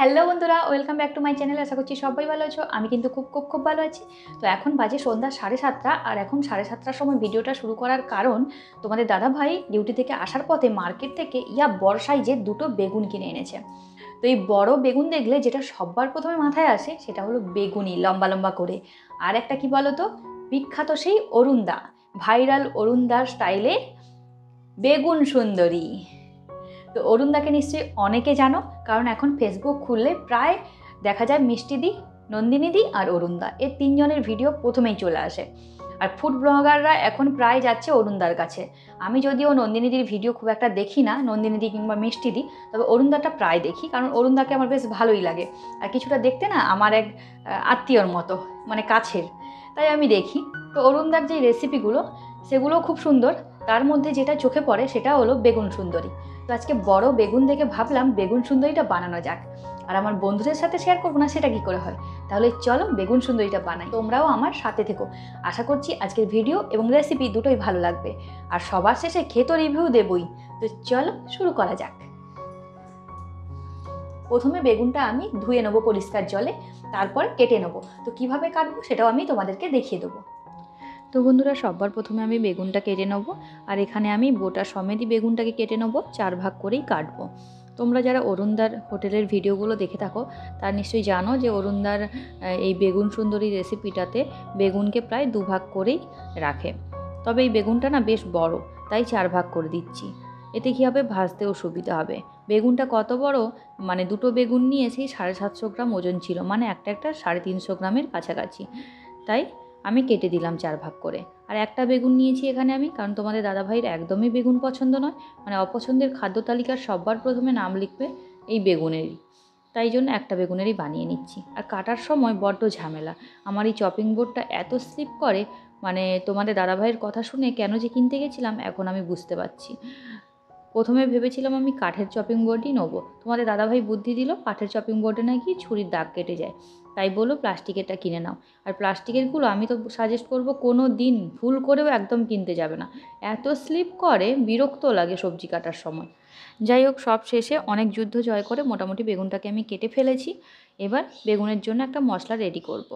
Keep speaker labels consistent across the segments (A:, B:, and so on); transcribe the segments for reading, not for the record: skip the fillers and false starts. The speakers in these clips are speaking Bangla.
A: হ্যালো বন্ধুরা, welcome back to my channel. আশা করছি সবাই ভালো আছো। আমি কিন্তু খুব ভালো আছি। তো এখন বাজে সন্ধ্যা 7:30, আর এখন 7:30টার সময় ভিডিওটা শুরু করার কারণ, তোমাদের দাদা ভাই ডিউটি থেকে আসার পথে মার্কেট থেকে বড় সাইজের দুটো বেগুন কিনে এনেছে। তো এই বড় বেগুন দেখলে যেটা সবার প্রথমে মাথায় আসে সেটা হলো বেগুনি, লম্বা লম্বা করে। আর একটা কি বলো তো, বিখ্যাত সেই অরুণদা, ভাইরাল অরুণদার স্টাইলে বেগুন সুন্দরী। তো অরুণদাকে নিশ্চয়ই অনেকে জানো, কারণ এখন ফেসবুক খুললে প্রায় দেখা যায় মিষ্টিদি, নন্দিনীদি আর অরুণদা, এই তিনজনের ভিডিও প্রথমেই চলে আসে। আর ফুড ব্লগাররা এখন প্রায় যাচ্ছে অরুণদার কাছে। আমি যদিও নন্দিনীদির ভিডিও খুব একটা দেখি না, নন্দিনীদি কিংবা মিষ্টিদি, তবে অরুণদাটা প্রায় দেখি, কারণ অরুণদাকে আমার বেশ ভালোই লাগে। আর কিছুটা দেখতে না আমার এক আত্মীয়র মতো, মানে কাছের, তাই আমি দেখি। তো অরুণদার যে রেসিপিগুলো সেগুলো খুব সুন্দর। তার মধ্যে যেটা চোখে পড়ে সেটা হলো বেগুন সুন্দরী। তো আজকে বড় বেগুন দেখে ভাবলাম বেগুন সুন্দরীটা বানানো যাক। আর আমার বন্ধুদের সাথে শেয়ার করবো না সেটা কি করে হয়, তাহলে চলো বেগুন সুন্দরীটা বানাই। তোমরাও আমার সাথে থেকো। আশা করছি আজকের ভিডিও এবং রেসিপি দুটোই ভালো লাগবে। আর সবার শেষে খেতো রিভিউ দেবই। তো চলো শুরু করা যাক। প্রথমে বেগুনটা আমি ধুয়ে নেবো পরিষ্কার জলে, তারপর কেটে নেবো। তো কিভাবে কাটবো সেটাও আমি তোমাদেরকে দেখিয়ে দেবো। তো বন্ধুরা, সবার প্রথমে আমি বেগুনটা কেটে নেব। আর এখানে আমি বোটা সমেতই বেগুনটাকে কেটে নেব, 4 ভাগ করেই কাটবো। তোমরা যারা অরুণদার হোটেলের ভিডিওগুলো দেখে থাকো তার নিশ্চয়ই জানো যে অরুণদার এই বেগুন সুন্দরী রেসিপিটাতে বেগুনকে প্রায় 2 ভাগ করেই রাখে। তবে এই বেগুনটা না বেশ বড়, তাই 4 ভাগ করে দিচ্ছি। এতে কী হবে, ভাজতেও সুবিধা হবে। বেগুনটা কত বড়, মানে দুটো বেগুন নিয়ে সেই 750 গ্রাম ওজন ছিল, মানে একটা 350 গ্রামের কাছাকাছি। তাই আমি কেটে দিলাম 4 ভাগ করে। আর একটা বেগুন নিয়েছি এখানে আমি, কারণ তোমাদের দাদাভাইয়ের একদমই বেগুন পছন্দ নয়, মানে অপছন্দের খাদ্য তালিকার সবার প্রথমে নাম লিখবে এই বেগুনেরই। তাই জন্য একটা বেগুনেরই বানিয়ে নিচ্ছি। আর কাটার সময় বড্ড ঝামেলা, আমার এই চপিং বোর্ডটা এত স্লিপ করে, মানে তোমাদের দাদাভাইয়ের কথা শুনে কেন যে কিনতে গেছিলাম এখন আমি বুঝতে পারছি। প্রথমে ভেবেছিলাম আমি কাঠের চপিং বোর্ডই নেবো, তোমাদের দাদাভাই বুদ্ধি দিল কাঠের চপিং বোর্ডে নাকি ছুরির দাগ কেটে যায়, তাই বললো প্লাস্টিকেরটা কিনে নাও। আর প্লাস্টিকেরগুলো আমি তো সাজেস্ট করবো কোনো দিন ভুল করেও একদম কিনতে যাবে না, এত স্লিপ করে, বিরক্ত লাগে সবজি কাটার সময়। যাই হোক, সব শেষে অনেক যুদ্ধ জয় করে মোটামুটি বেগুনটাকে আমি কেটে ফেলেছি। এবার বেগুনের জন্য একটা মশলা রেডি করব।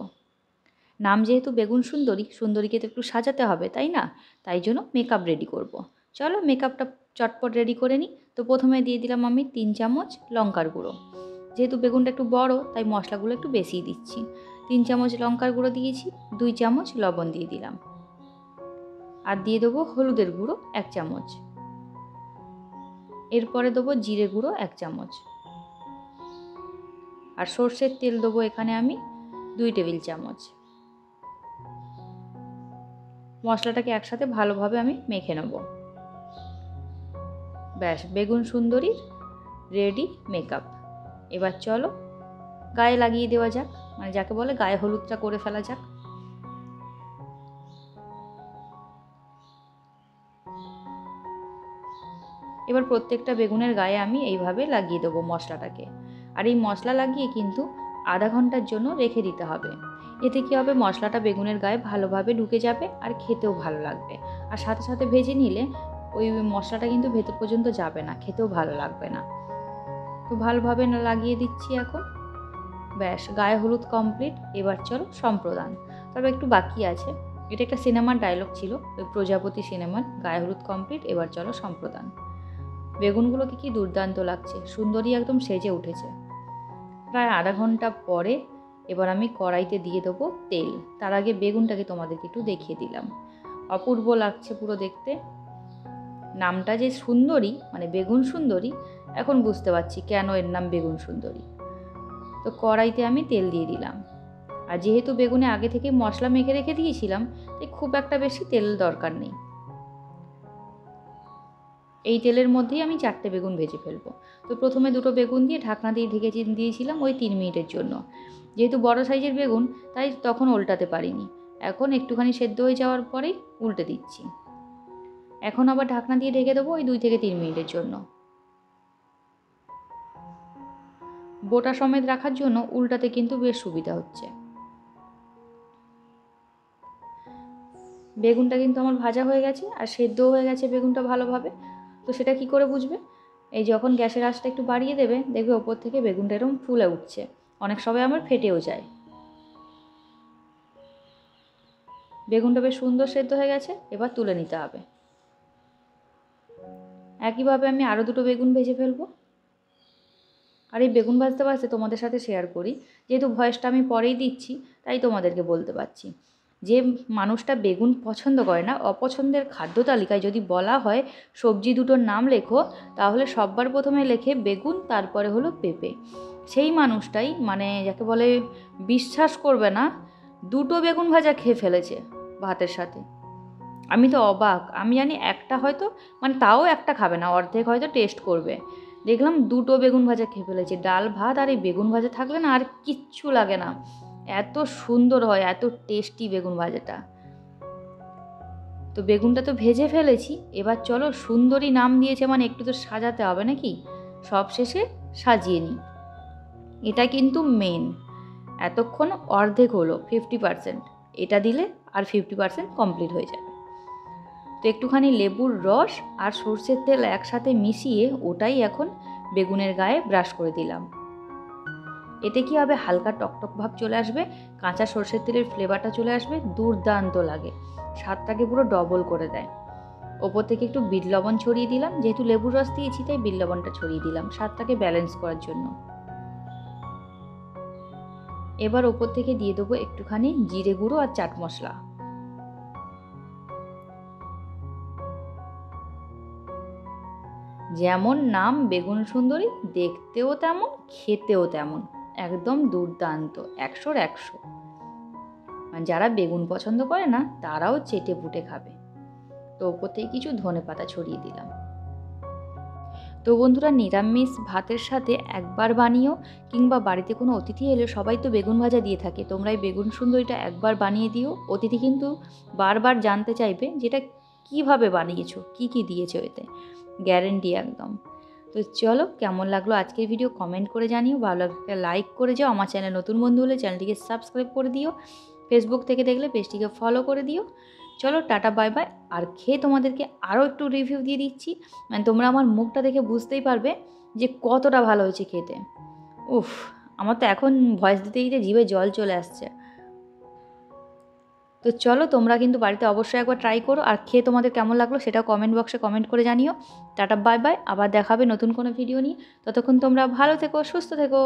A: নাম যেহেতু বেগুন সুন্দরী, সুন্দরীকে তো একটু সাজাতে হবে তাই না, তাই জন্য মেকআপ রেডি করব। চলো মেকআপটা চটপট রেডি করে নিই। তো প্রথমে দিয়ে দিলাম আমি 3 চামচ লঙ্কার গুঁড়ো। যেহেতু বেগুনটা একটু বড় তাই মশলাগুলো একটু বেশিই দিচ্ছি। 3 চামচ লঙ্কার গুঁড়ো দিয়েছি, 2 চামচ লবণ দিয়ে দিলাম। আর দিয়ে দেবো হলুদের গুঁড়ো 1 চামচ। এরপরে দেবো জিরে গুঁড়ো 1 চামচ। আর সর্ষের তেল দেবো এখানে আমি 2 টেবিল চামচ। মশলাটাকে একসাথে ভালোভাবে আমি মেখে নেব। ব্যাস, বেগুন সুন্দরীর রেডি মেকআপ। এবার চলো গায়ে লাগিয়ে দেওয়া যাক, মানে যাকে বলে গায়ে হলুদটা করে ফেলা যাক। এবার প্রত্যেকটা বেগুনের গায়ে আমি এইভাবে লাগিয়ে দেবো মশলাটাকে। আর এই মশলা লাগিয়ে কিন্তু আধা ঘন্টার জন্য রেখে দিতে হবে। এতে কী হবে, মশলাটা বেগুনের গায়ে ভালোভাবে ঢুকে যাবে আর খেতেও ভালো লাগবে। আর সাথে সাথে ভেজে নিলে ওই মশলাটা কিন্তু ভেতর পর্যন্ত যাবে না, খেতেও ভালো লাগবে না। তো ভালোভাবে লাগিয়ে দিচ্ছি এখন। ব্যাস, গায়ে হলুদ কমপ্লিট। এবার চলো সম্প্রদান। তবে একটু বাকি আছে, এটা একটা সিনেমার ডায়লগ ছিল, ওই প্রজাপতি সিনেমার। গায়ে হলুদ কমপ্লিট, এবার চলো সম্প্রদান। বেগুনগুলোকে কি দুর্দান্ত লাগছে, সুন্দরী একদম সেজে উঠেছে। প্রায় আধা ঘন্টা পরে এবার আমি কড়াইতে দিয়ে দেবো তেল। তার আগে বেগুনটাকে তোমাদেরকে একটু দেখিয়ে দিলাম, অপূর্ব লাগছে পুরো দেখতে। নামটা যে সুন্দরী, মানে বেগুন সুন্দরী, এখন বুঝতে পারছি কেন এর নাম বেগুন সুন্দরী। তো কড়াইতে আমি তেল দিয়ে দিলাম। আর যেহেতু বেগুনে আগে থেকে মশলা মেখে রেখে দিয়েছিলাম, তাই খুব একটা বেশি তেল দরকার নেই। এই তেলের মধ্যেই আমি 4টে বেগুন ভেজে ফেলবো। তো প্রথমে 2টো বেগুন দিয়ে ঢাকনা দিয়ে ঢেকে দিয়েছিলাম ওই 3 মিনিটের জন্য। যেহেতু বড় সাইজের বেগুন তাই তখন উল্টাতে পারিনি। এখন একটুখানি সেদ্ধ হয়ে যাওয়ার পরেই উল্টে দিচ্ছি। এখন আবার ঢাকনা দিয়ে ঢেকে দেবো ওই 2 থেকে 3 মিনিটের জন্য। বোটা সমেত রাখার জন্য উল্টাতে কিন্তু বেশ সুবিধা হচ্ছে। বেগুনটা কিন্তু আমার ভাজা হয়ে গেছে আর সেদ্ধও হয়ে গেছে বেগুনটা ভালোভাবে। তো সেটা কি করে বুঝবে, এই যখন গ্যাসের আঁচটা একটু বাড়িয়ে দেবে, দেখবে ওপর থেকে বেগুনটা এরকম ফুলে উঠছে, অনেক সময় আমার ফেটেও যায়। বেগুনটা বেশ সুন্দর সেদ্ধ হয়ে গেছে, এবার তুলে নিতে হবে। একইভাবে আমি আরও 2টো বেগুন ভেজে ফেলবো। আর এই বেগুন ভাজতে ভাজতে তোমাদের সাথে শেয়ার করি, যেহেতু ভয়েসটা আমি পরেই দিচ্ছি তাই তোমাদেরকে বলতে পারছি, যে মানুষটা বেগুন পছন্দ করে না, অপছন্দের খাদ্য তালিকায় যদি বলা হয় সবজি 2টোর নাম লেখো, তাহলে সবার প্রথমে লেখে বেগুন, তারপরে হলো পেঁপে। সেই মানুষটাই, মানে যাকে বলে বিশ্বাস করবে না, 2টো বেগুন ভাজা খেয়ে ফেলেছে ভাতের সাথে। আমি তো অবাক, আমি জানি একটা হয়তো, মানে তাও একটা খাবে না, অর্ধেক হয়তো টেস্ট করবে, দেখলাম 2টো বেগুন ভাজা খেয়ে ফেলেছে। ডাল ভাত আর এই বেগুন ভাজা থাকলে না আর কিচ্ছু লাগে না, এত সুন্দর হয়, এত টেস্টি বেগুন ভাজাটা। তো বেগুনটা তো ভেজে ফেলেছি, এবার চলো, সুন্দরী নাম দিয়েছে মানে একটু তো সাজাতে হবে নাকি, সব শেষে সাজিয়ে নিই। এটা কিন্তু মেন। এতক্ষণ অর্ধেক হলো, 50%, এটা দিলে আর 50% কমপ্লিট হয়ে যাবে। তো একটুখানি লেবুর রস আর সর্ষের তেল একসাথে মিশিয়ে ওটাই এখন বেগুনের গায়ে ব্রাশ করে দিলাম। এতে কি হবে, হালকা টকটক ভাব চলে আসবে, কাঁচা সর্ষের তেলের ফ্লেভারটা চলে আসবে, দুর্দান্ত লাগে, স্বাদটাকে পুরো ডবল করে দেয়। ওপর থেকে একটু বিট লবণ ছড়িয়ে দিলাম, যেহেতু লেবুর রস দিয়েছি তাই বিট লবণটা ছড়িয়ে দিলাম স্বাদটাকে ব্যালেন্স করার জন্য। এবার ওপর থেকে দিয়ে দেবো একটুখানি জিরে গুঁড়ো আর চাট মশলা। যেমন নাম বেগুন সুন্দরী, দেখতেও তেমন, খেতেও তেমন, একদম দুর্দান্ত, 100-র 100। যারা বেগুন পছন্দ করে না তারাও চেটে পুটে খাবে। তো ওপর থেকে কিছু ধনেপাতা ছড়িয়ে দিলাম। তো বন্ধুরা, নিরামিষ ভাতের সাথে একবার বানিও, কিংবা বাড়িতে কোনো অতিথি এলে সবাই তো বেগুন ভাজা দিয়ে থাকে, তোমরা এই বেগুন সুন্দরীটা একবার বানিয়ে দিও। অতিথি কিন্তু বারবার জানতে চাইবে যেটা কিভাবে বানিয়েছো, কি দিয়েছো এতে, গ্যারেন্টি একদম। তো চলো, কেমন লাগলো আজকের ভিডিও কমেন্ট করে জানিও, ভালো লাগলে লাইক করে যাও, আমার চ্যানেল নতুন বন্ধু হলে চ্যানেলটিকে সাবস্ক্রাইব করে দিও, ফেসবুক থেকে দেখলে পেজটিকে ফলো করে দিও। চলো, টাটা বাই বাই। আর খেয়ে তোমাদেরকে আরও একটু রিভিউ দিয়ে দিচ্ছি, মানে তোমরা আমার মুখটা দেখে বুঝতেই পারবে যে কতটা ভালো হয়েছে খেতে। উফ, আমার তো এখন ভয়েস দিতে দিতে জিভে জল চলে আসছে। তো চলো, তোমরা কিন্তু বাড়িতে অবশ্যই একবার ট্রাই করো, আর খেয়ে তোমাদের কেমন লাগলো সেটাও কমেন্ট বক্সে কমেন্ট করে জানিও। টাটা বাই বাই, আবার দেখাবে নতুন কোনো ভিডিও নিয়ে। ততক্ষণ তোমরা ভালো থেকো, সুস্থ থেকো।